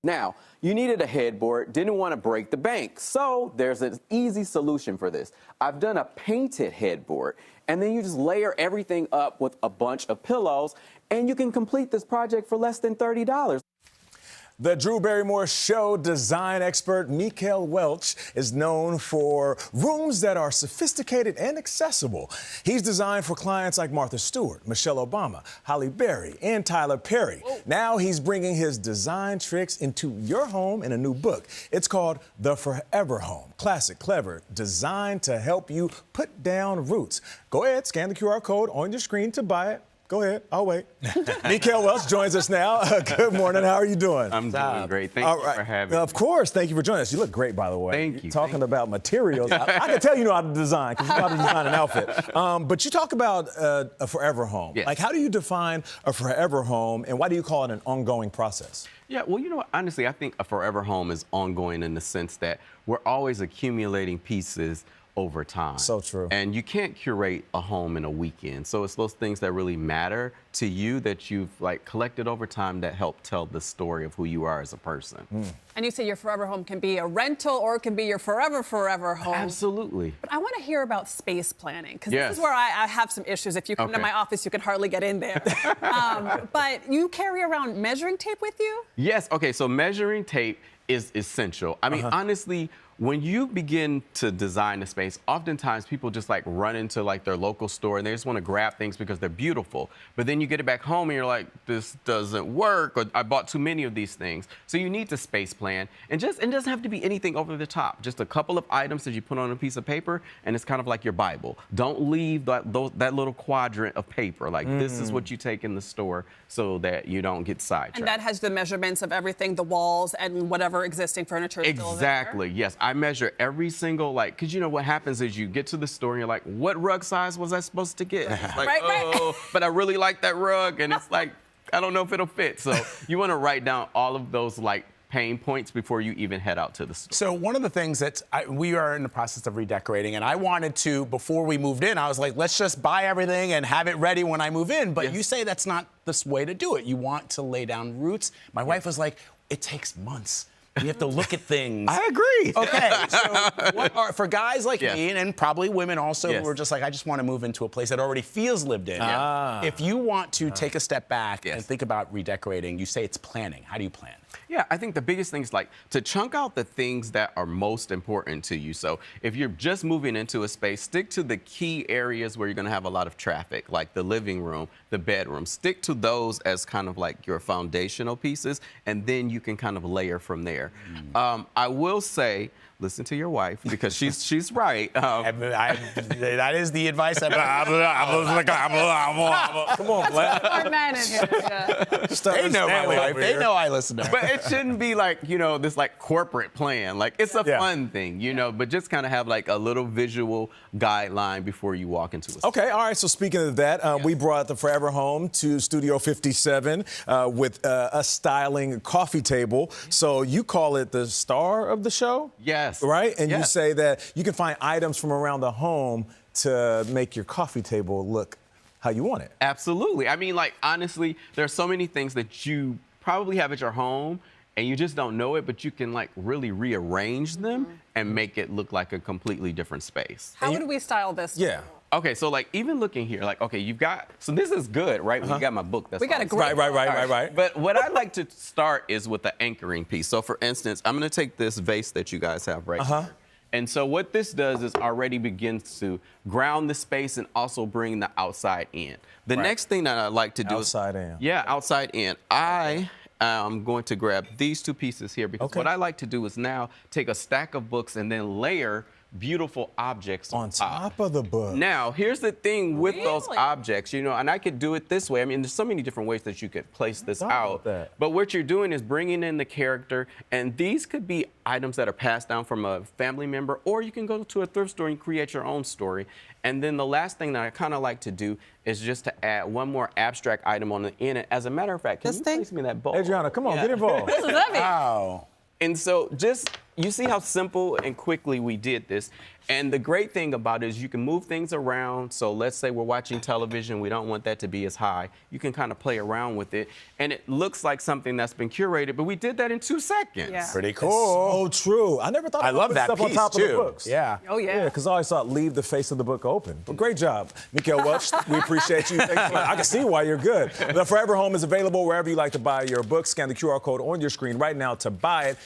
Now, you needed a headboard, didn't want to break the bank, so there's an easy solution for this. I've done a painted headboard, and then you just layer everything up with a bunch of pillows, and you can complete this project for less than $30. The Drew Barrymore Show design expert Mikel Welch is known for rooms that are sophisticated and accessible. He's designed for clients like Martha Stewart, Michelle Obama, Halle Berry, and Tyler Perry. Whoa. Now he's bringing his design tricks into your home in a new book. It's called The Forever Home. Classic, clever, designed to help you put down roots. Go ahead, scan the QR code on your screen to buy it. Go ahead. I'll wait. Mikel Welch joins us now. Good morning. How are you doing? I'm doing great. Thank you for having me. Of course. Thank you for joining us. You look great, by the way. Thank you. Talking about materials. I can tell you know how to design because you know how to design an outfit. But you talk about a forever home. Yes. Like, how do you define a forever home, and why do you call it an ongoing process? Yeah, well, you know what? Honestly, I think a forever home is ongoing in the sense that we're always accumulating pieces over time. So true. And you can't curate a home in a weekend. So it's those things that really matter to you that you've collected over time that help tell the story of who you are as a person. And you say your forever home can be a rental or it can be your forever home. Absolutely. But I want to hear about space planning because Yes. this is where I have some issues. If you come to my office, you can hardly get in there. But you carry around measuring tape with you? Yes. Okay, so measuring tape is essential. I mean, honestly, when you begin to design a space, oftentimes people just run into their local store and they just want to grab things because they're beautiful. But then you get it back home and you're like, this doesn't work, or I bought too many of these things. So you need to space plan. And it doesn't have to be anything over the top. Just a couple of items that you put on a piece of paper, and it's kind of like your Bible. Don't leave that little quadrant of paper. This is what you take in the store so that you don't get sidetracked. And that has the measurements of everything, the walls and whatever existing furniture is still there? Exactly, yes. I measure every single, because you know what happens is you get to the store and you're like, what rug size was I supposed to get? It's Right. But I really like that rug, and it's I don't know if it'll fit. So you want to write down all of those pain points before you even head out to the store. So one of the things that we are in the process of redecorating, and I wanted to, before we moved in, I was like, let's just buy everything and have it ready when I move in. But Yes. you say that's not the way to do it. You want to lay down roots. My wife was like, it takes months. You have to look at things. I agree. Okay, so for guys like Yes. me, and probably women also, Yes. who are just I just want to move into a place that already feels lived in. If you want to take a step back and think about redecorating, you say it's planning. How do you plan? Yeah, I think the biggest thing is to chunk out the things that are most important to you. So if you're just moving into a space, stick to the key areas where you're going to have a lot of traffic, like the living room, the bedroom. Stick to those as kind of your foundational pieces, and then you can kind of layer from there. I will say, listen to your wife because she's right. That is the advice. Come on, Blair. Smart man in here. Yeah. They know my wife. They know I listen to her. But it shouldn't be this corporate plan. It's a fun thing, but just kind of have a little visual guideline before you walk into a store. Okay, all right. So speaking of that, we brought the Forever Home to Studio 57 with a styling coffee table. So you call it the star of the show? Yes. Right? And you Yes. say that you can find items from around the home to make your coffee table look how you want it. Absolutely. I mean, honestly, there's so many things that you probably have at your home and you just don't know it, but you can really rearrange them and make it look like a completely different space. How would we style this? Yeah. Okay, so even looking here, okay, you've got, so this is good, right? You got my book. That's We got a awesome. great Right. But what I like to start is with the anchoring piece. So for instance, I'm gonna take this vase that you guys have right here. And so what this does is already begins to ground the space and also bring the outside in. The next thing that I like to do Outside in. Yeah, outside in. I'm going to grab these two pieces here because what I like to do is now take a stack of books and then layer beautiful objects On top of the book. Now, here's the thing with those objects, and I could do it this way. I mean, there's so many different ways that you could place this out. But what you're doing is bringing in the character, and these could be items that are passed down from a family member, or you can go to a thrift store and create your own story. And then the last thing that I kind of like to do is just to add one more abstract item on the end. And as a matter of fact, can you place me that bowl? Adriana, come on, get involved. This is heavy. Wow. And so you see how simple and quickly we did this. And the great thing about it is you can move things around. So let's say we're watching television. We don't want that to be as high. You can kind of play around with it. And it looks like something that's been curated, but we did that in 2 seconds. Yeah. Pretty cool. So true. I never thought I about love putting that stuff on piece, top too. of the books. Yeah. Oh, yeah. Yeah, because I always thought leave the face of the book open. But great job, Mikel Welch. We appreciate you. Thanks. I can see why you're good. The Forever Home is available wherever you like to buy your books. Scan the QR code on your screen right now to buy it.